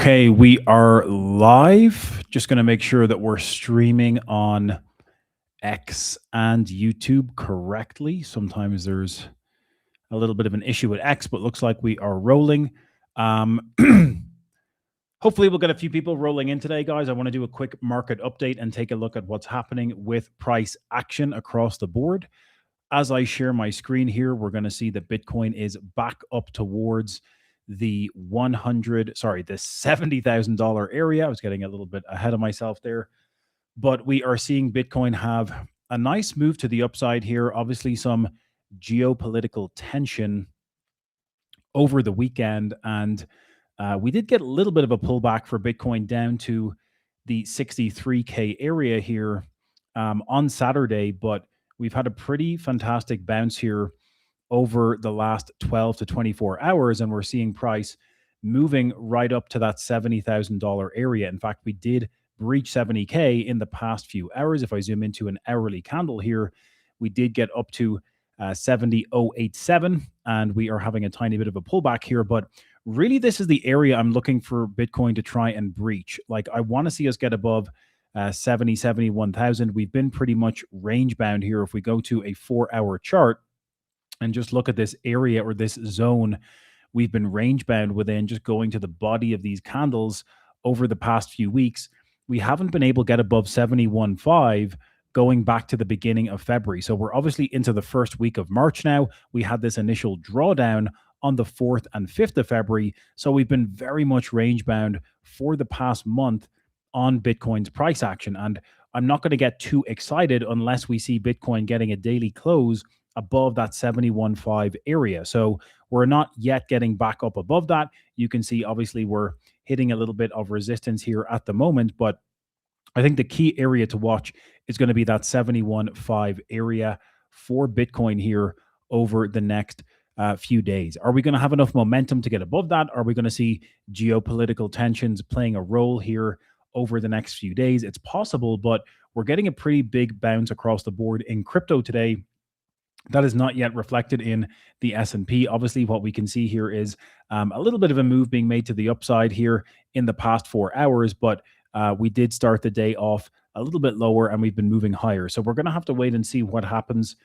Okay, we are live. Just going to make sure that we're streaming on X and YouTube correctly. Sometimes there's a little bit of an issue with X, but looks like we are rolling. Um, Hopefully, we'll get a few people rolling in today, guys. I want to do a quick market update and take a look at what's happening with price action across the board. As I share my screen here, we're going to see that Bitcoin is back up towards the $70,000 area. I was getting a little bit ahead of myself there, but we are seeing Bitcoin have a nice move to the upside here. Obviously, some geopolitical tension over the weekend, and we did get a little bit of a pullback for Bitcoin down to the 63K area here on Saturday, but we've had a pretty fantastic bounce here over the last 12 to 24 hours, and we're seeing price moving right up to that $70,000 area. In fact, we did breach 70K in the past few hours. If I zoom into an hourly candle here, we did get up to 70,087, and we are having a tiny bit of a pullback here. But really, this is the area I'm looking for Bitcoin to try and breach. Like, I want to see us get above 71,000. We've been pretty much range bound here. If we go to a 4-hour chart and just look at this area or this zone, we've been range bound within, just going to the body of these candles over the past few weeks. We haven't been able to get above 71.5 going back to the beginning of February. So we're obviously into the first week of March now. We had this initial drawdown on the 4th and 5th of February. So we've been very much range bound for the past month on Bitcoin's price action. And I'm not going to get too excited unless we see Bitcoin getting a daily close above that 71.5 area. So we're not yet getting back up above that. You can see, obviously, we're hitting a little bit of resistance here at the moment, but I think the key area to watch is going to be that 71.5 area for Bitcoin here over the next few days. Are we going to have enough momentum to get above that? Are we going to see geopolitical tensions playing a role here over the next few days? It's possible, but we're getting a pretty big bounce across the board in crypto today. That is not yet reflected in the S&P. Obviously, what we can see here is a little bit of a move being made to the upside here in the past 4 hours, but we did start the day off a little bit lower and we've been moving higher. So we're going to have to wait and see what happens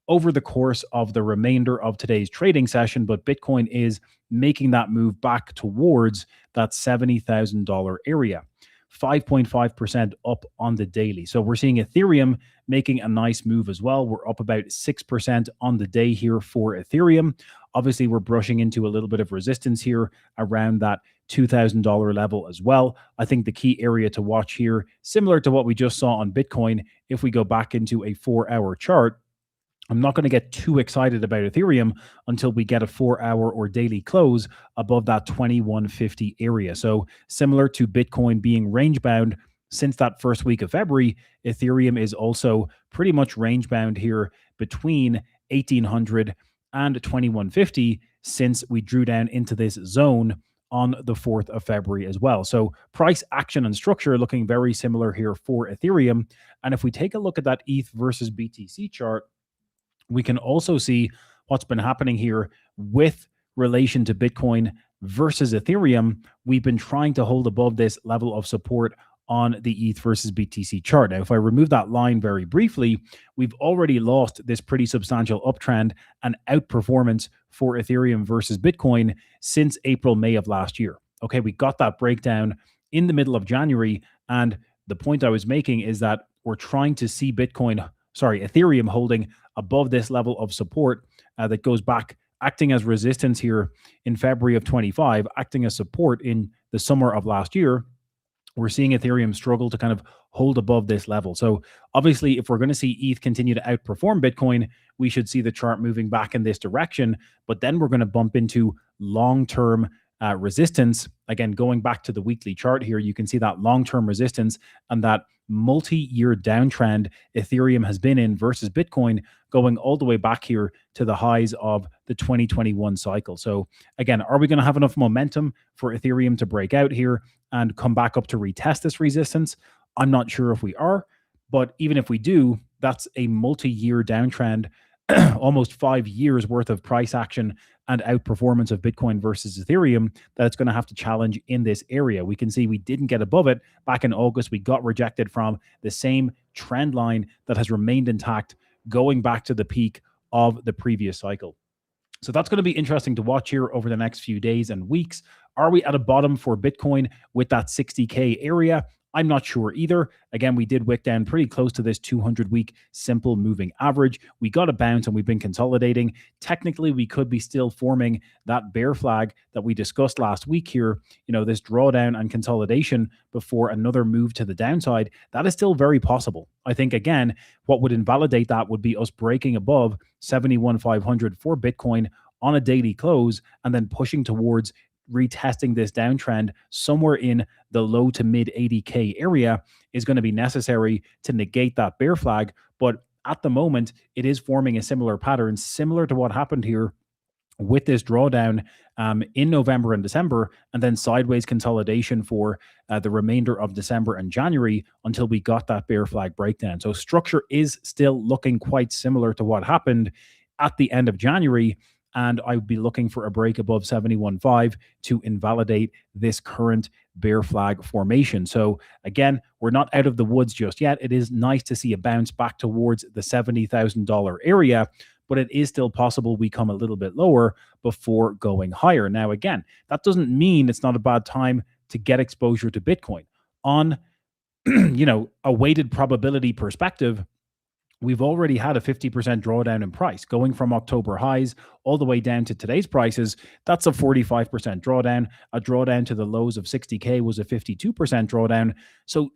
over the course of the remainder of today's trading session. But Bitcoin is making that move back towards that $70,000 area. 5.5% up on the daily. So we're seeing Ethereum making a nice move as well. We're up about 6% on the day here for Ethereum. Obviously, we're brushing into a little bit of resistance here around that $2,000 level as well. I think the key area to watch here, similar to what we just saw on Bitcoin, if we go back into a 4-hour chart, I'm not going to get too excited about Ethereum until we get a 4-hour or daily close above that 2150 area. So similar to Bitcoin being range bound since that first week of February, Ethereum is also pretty much range bound here between 1800 and 2150 since we drew down into this zone on the 4th of February as well. So price action and structure looking very similar here for Ethereum. And if we take a look at that ETH versus BTC chart, we can also see what's been happening here with relation to Bitcoin versus Ethereum. We've been trying to hold above this level of support on the ETH versus BTC chart. Now, if I remove that line very briefly, we've already lost this pretty substantial uptrend and outperformance for Ethereum versus Bitcoin since April, May of last year. Okay, we got that breakdown in the middle of January. And the point I was making is that we're trying to see Ethereum holding above this level of support that goes back, acting as resistance here in February of 25, acting as support in the summer of last year. We're seeing Ethereum struggle to kind of hold above this level. So obviously, if we're going to see ETH continue to outperform Bitcoin, we should see the chart moving back in this direction. But then we're going to bump into long-term resistance. Again, going back to the weekly chart here, you can see that long-term resistance and that multi-year downtrend Ethereum has been in versus Bitcoin, going all the way back here to the highs of the 2021 cycle. So again, are we going to have enough momentum for Ethereum to break out here and come back up to retest this resistance? I'm not sure if we are, but even if we do, that's a multi-year downtrend almost 5 years worth of price action and outperformance of Bitcoin versus Ethereum that it's going to have to challenge in this area. We can see we didn't get above it back in August. We got rejected from the same trend line that has remained intact going back to the peak of the previous cycle. So that's going to be interesting to watch here over the next few days and weeks. Are we at a bottom for Bitcoin with that 60K area? I'm not sure either. Again, we did wick down pretty close to this 200-week simple moving average. We got a bounce and we've been consolidating. Technically, we could be still forming that bear flag that we discussed last week here, this drawdown and consolidation before another move to the downside. That is still very possible. I think, again, what would invalidate that would be us breaking above 71,500 for Bitcoin on a daily close and then pushing towards retesting this downtrend somewhere in the low to mid 80K area is going to be necessary to negate that bear flag. But at the moment, it is forming a similar pattern, similar to what happened here with this drawdown in November and December, and then sideways consolidation for the remainder of December and January until we got that bear flag breakdown. So structure is still looking quite similar to what happened at the end of January. And I would be looking for a break above 71.5 to invalidate this current bear flag formation. So again, we're not out of the woods just yet. It is nice to see a bounce back towards the $70,000 area, but it is still possible we come a little bit lower before going higher. Now, again, that doesn't mean it's not a bad time to get exposure to Bitcoin. On, a weighted probability perspective, we've already had a 50% drawdown in price going from October highs all the way down to today's prices. That's a 45% drawdown. A drawdown to the lows of 60K was a 52% drawdown. So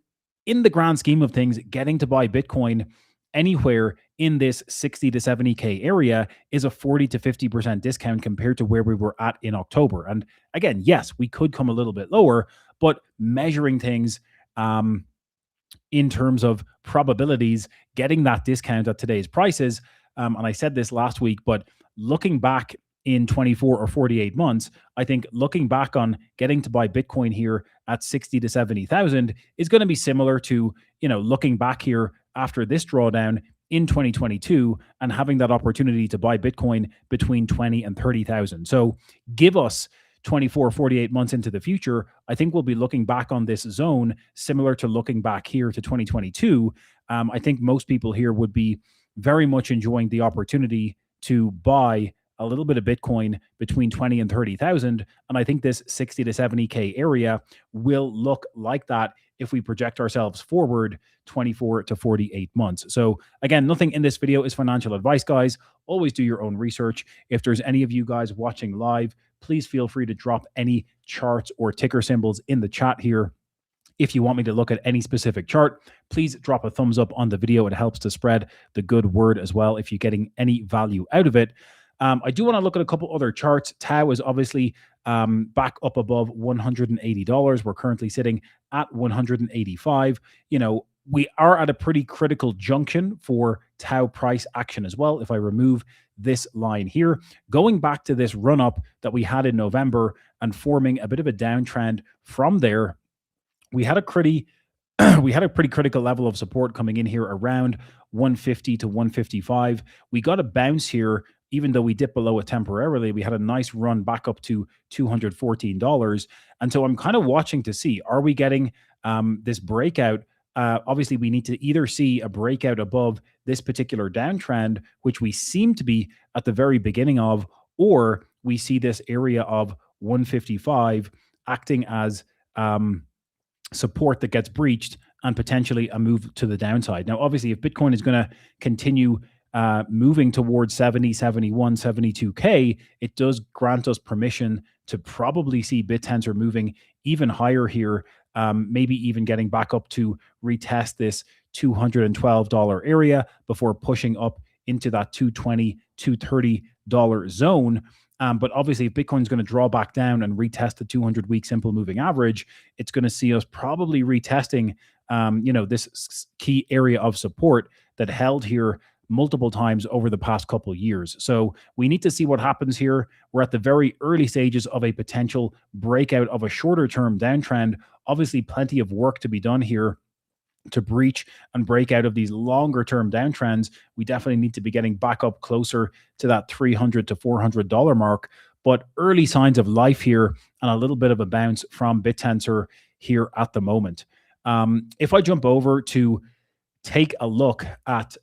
in the grand scheme of things, getting to buy Bitcoin anywhere in this 60 to 70K area is a 40 to 50% discount compared to where we were at in October. And again, yes, we could come a little bit lower, but measuring things in terms of probabilities, getting that discount at today's prices, and I said this last week, but looking back in 24 or 48 months, I think looking back on getting to buy Bitcoin here at 60 to 70,000 is going to be similar to, looking back here after this drawdown in 2022 and having that opportunity to buy Bitcoin between 20 and 30,000. So give us 24, 48 months into the future, I think we'll be looking back on this zone similar to looking back here to 2022. I think most people here would be very much enjoying the opportunity to buy a little bit of Bitcoin between 20 and 30,000. And I think this 60 to 70K area will look like that if we project ourselves forward 24 to 48 months. So again, nothing in this video is financial advice, guys. Always do your own research. If there's any of you guys watching live, please feel free to drop any charts or ticker symbols in the chat here. If you want me to look at any specific chart, please drop a thumbs up on the video. It helps to spread the good word as well if you're getting any value out of it. I do want to look at a couple other charts. Tau is obviously back up above $180. We're currently sitting at 185. We are at a pretty critical junction for Tau price action as well. If I remove this line here, going back to this run up that we had in November and forming a bit of a downtrend from there, we had a pretty critical level of support coming in here around 150 to 155. We got a bounce here. Even though we dipped below it temporarily, we had a nice run back up to $214. And so I'm kind of watching to see, are we getting this breakout? Obviously, we need to either see a breakout above this particular downtrend, which we seem to be at the very beginning of, or we see this area of 155 acting as support that gets breached and potentially a move to the downside. Now, obviously, if Bitcoin is going to continue moving towards 70, 71, 72K, it does grant us permission to probably see BitTensor moving even higher here, maybe even getting back up to retest this $212 area before pushing up into that $220, $230 zone. But obviously, if Bitcoin's going to draw back down and retest the 200-week simple moving average, it's going to see us probably retesting, this key area of support that held here multiple times over the past couple of years. So we need to see what happens here. We're at the very early stages of a potential breakout of a shorter term downtrend. Obviously, plenty of work to be done here to breach and break out of these longer term downtrends, we definitely need to be getting back up closer to that $300 to $400 mark. But early signs of life here and a little bit of a bounce from BitTensor here at the moment. If I jump over to take a look at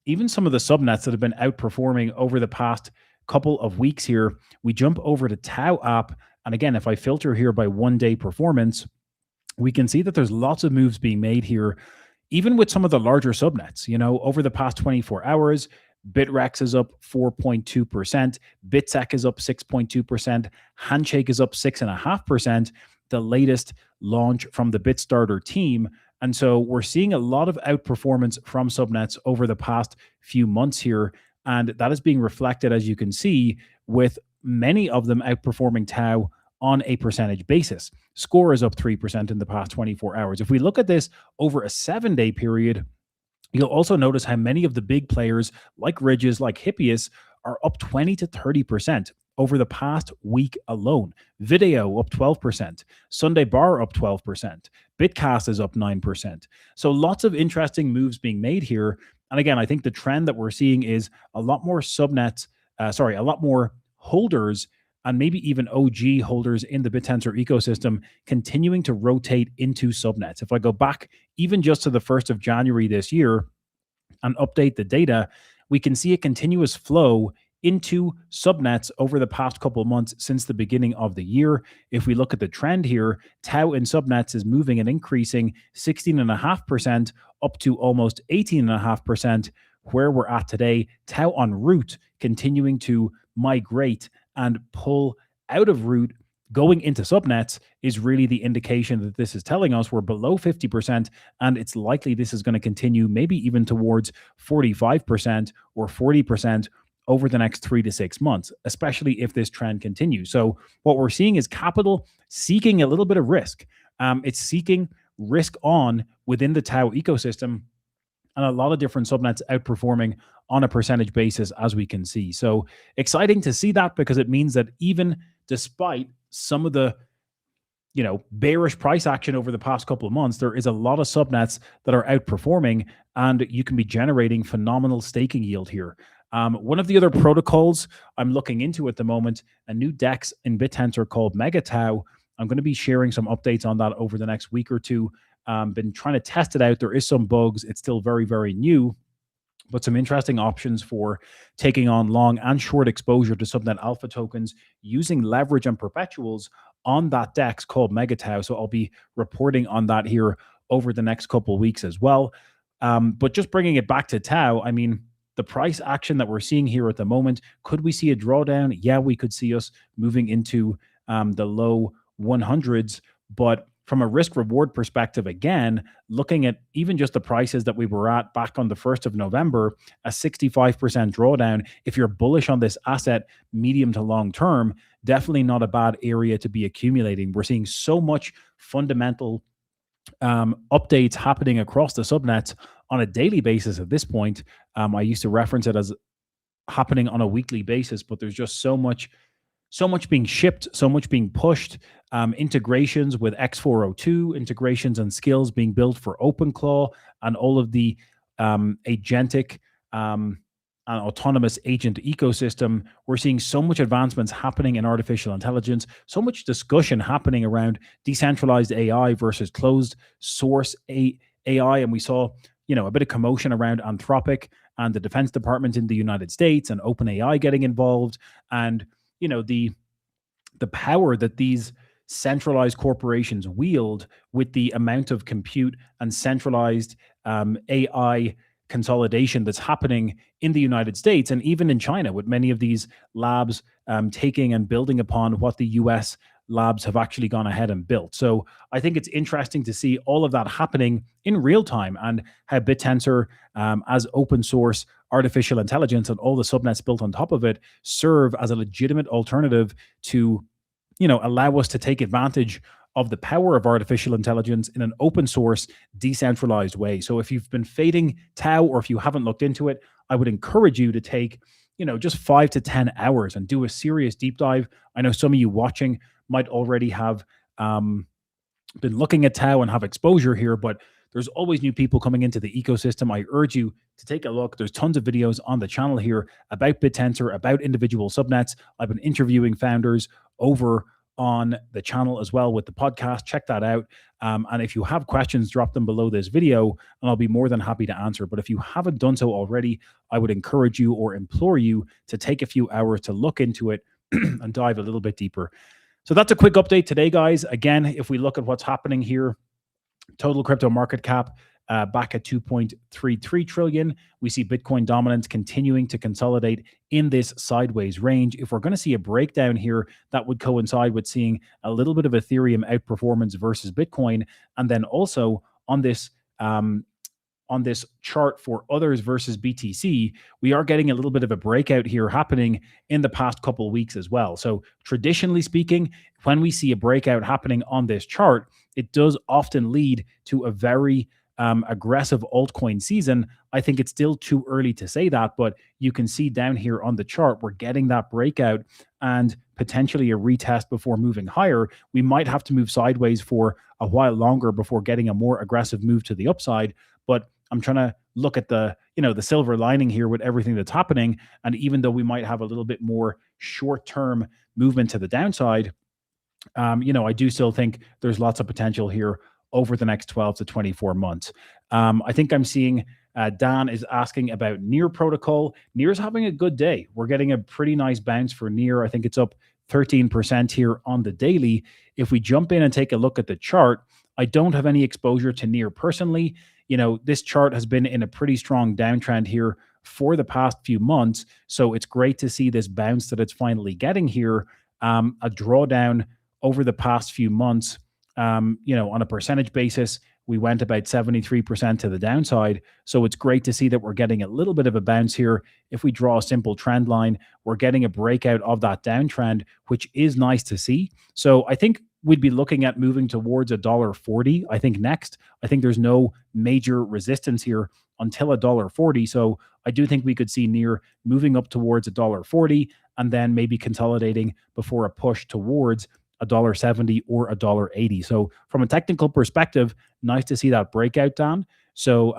even some of the subnets that have been outperforming over the past couple of weeks here, we jump over to Tau app. And again, if I filter here by 1 day performance, we can see that there's lots of moves being made here, even with some of the larger subnets. Over the past 24 hours, Bitrex is up 4.2%, Bitsec is up 6.2%, Handshake is up 6.5%, the latest launch from the BitStarter team. And so we're seeing a lot of outperformance from subnets over the past few months here. And that is being reflected, as you can see, with many of them outperforming Tau on a percentage basis. Score is up 3% in the past 24 hours. If we look at this over a 7-day period, you'll also notice how many of the big players like Ridges, like Hippias, are up 20 to 30% over the past week alone. Video up 12%, Sunday Bar up 12%, Bitcast is up 9%. So lots of interesting moves being made here. And again, I think the trend that we're seeing is a lot more a lot more holders and maybe even OG holders in the BitTensor ecosystem continuing to rotate into subnets. If I go back even just to the 1st of January this year and update the data, we can see a continuous flow into subnets over the past couple of months since the beginning of the year. If we look at the trend here, Tau in subnets is moving and increasing 16.5% up to almost 18.5%, where we're at today. Tau en route continuing to migrate and pull out of route going into subnets is really the indication that this is telling us we're below 50%, and it's likely this is going to continue maybe even towards 45% or 40% over the next 3 to 6 months, especially if this trend continues. So what we're seeing is capital seeking a little bit of risk. It's seeking risk on within the Tau ecosystem, and a lot of different subnets outperforming on a percentage basis, as we can see. So exciting to see that, because it means that even despite some of the bearish price action over the past couple of months, there is a lot of subnets that are outperforming, and you can be generating phenomenal staking yield here. One of the other protocols I'm looking into at the moment, a new DEX in BitTensor called MegaTau. I'm going to be sharing some updates on that over the next week or two. Been trying to test it out. There is some bugs. It's still very, very new, but some interesting options for taking on long and short exposure to subnet alpha tokens using leverage and perpetuals on that DEX called MegaTau. So I'll be reporting on that here over the next couple of weeks as well. But just bringing it back to Tau, I mean, the price action that we're seeing here at the moment, could we see a drawdown? Yeah, we could see us moving into the low 100s, but from a risk reward perspective, again, looking at even just the prices that we were at back on the 1st of November, a 65% drawdown. If you're bullish on this asset, medium to long term, definitely not a bad area to be accumulating. We're seeing so much fundamental updates happening across the subnets on a daily basis at this point. I used to reference it as happening on a weekly basis, but there's just so much being shipped, so much being pushed, integrations with X402, integrations and skills being built for OpenClaw, and all of the agentic and autonomous agent ecosystem. We're seeing so much advancements happening in artificial intelligence, so much discussion happening around decentralized AI versus closed source AI. And we saw, a bit of commotion around Anthropic and the Defense Department in the United States and OpenAI getting involved. And the power that these centralized corporations wield with the amount of compute and centralized AI consolidation that's happening in the United States and even in China, with many of these labs taking and building upon what the US labs have actually gone ahead and built. So I think it's interesting to see all of that happening in real time, and how BitTensor, as open source artificial intelligence and all the subnets built on top of it, serve as a legitimate alternative to, allow us to take advantage of the power of artificial intelligence in an open source, decentralized way. So if you've been fading Tau, or if you haven't looked into it, I would encourage you to take, just 5 to 10 hours and do a serious deep dive. I know some of you watching might already have been looking at Tau and have exposure here, but There's always new people coming into the ecosystem. I urge you to take a look. There's tons of videos on the channel here about BitTensor, about individual subnets. I've been interviewing founders over on the channel as well with the podcast. Check that out. And if you have questions, drop them below this video and I'll be more than happy to answer. But if you haven't done so already, I would encourage you or implore you to take a few hours to look into it and dive a little bit deeper. So that's a quick update today, guys. Again, if we look at what's happening here, total crypto market cap back at 2.33 trillion. We see Bitcoin dominance continuing to consolidate in this sideways range. If we're going to see a breakdown here, that would coincide with seeing a little bit of Ethereum outperformance versus Bitcoin. And then also on this chart for others versus BTC, we are getting a little bit of a breakout here happening in the past couple of weeks as well. So traditionally speaking, when we see a breakout happening on this chart, it does often lead to a very aggressive altcoin season. I think it's still too early to say that, but you can see down here on the chart, we're getting that breakout and potentially a retest before moving higher. We might have to move sideways for a while longer before getting a more aggressive move to the upside. But I'm trying to look at the silver lining here with everything that's happening. And even though we might have a little bit more short-term movement to the downside, I do still think there's lots of potential here over the next 12 to 24 months. I think I'm seeing Dan is asking about Near protocol. Near's having a good day. We're getting a pretty nice bounce for Near. I think it's up 13% here on the daily. If we jump in and take a look at the chart, I don't have any exposure to Near personally. This chart has been in a pretty strong downtrend here for the past few months. So it's great to see this bounce that it's finally getting here. A drawdown over the past few months, on a percentage basis, we went about 73% to the downside. So it's great to see that we're getting a little bit of a bounce here. If we draw a simple trend line, we're getting a breakout of that downtrend, which is nice to see. So I think we'd be looking at moving towards $1.40. I think next, I think there's no major resistance here until $1.40. So I do think we could see Near moving up towards $1.40 and then maybe consolidating before a push towards $1.70 or $1.80. So from a technical perspective, nice to see that breakout, Dan. So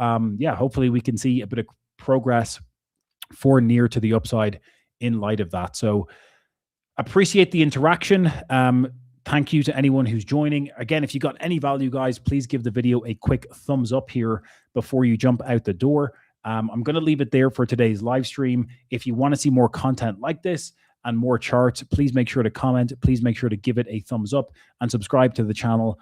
hopefully we can see a bit of progress for Near to the upside in light of that. So appreciate the interaction. Thank you to anyone who's joining. Again, if you got any value, guys, please give the video a quick thumbs up here before you jump out the door. I'm going to leave it there for today's live stream. If you want to see more content like this and more charts, please make sure to comment. Please make sure to give it a thumbs up and subscribe to the channel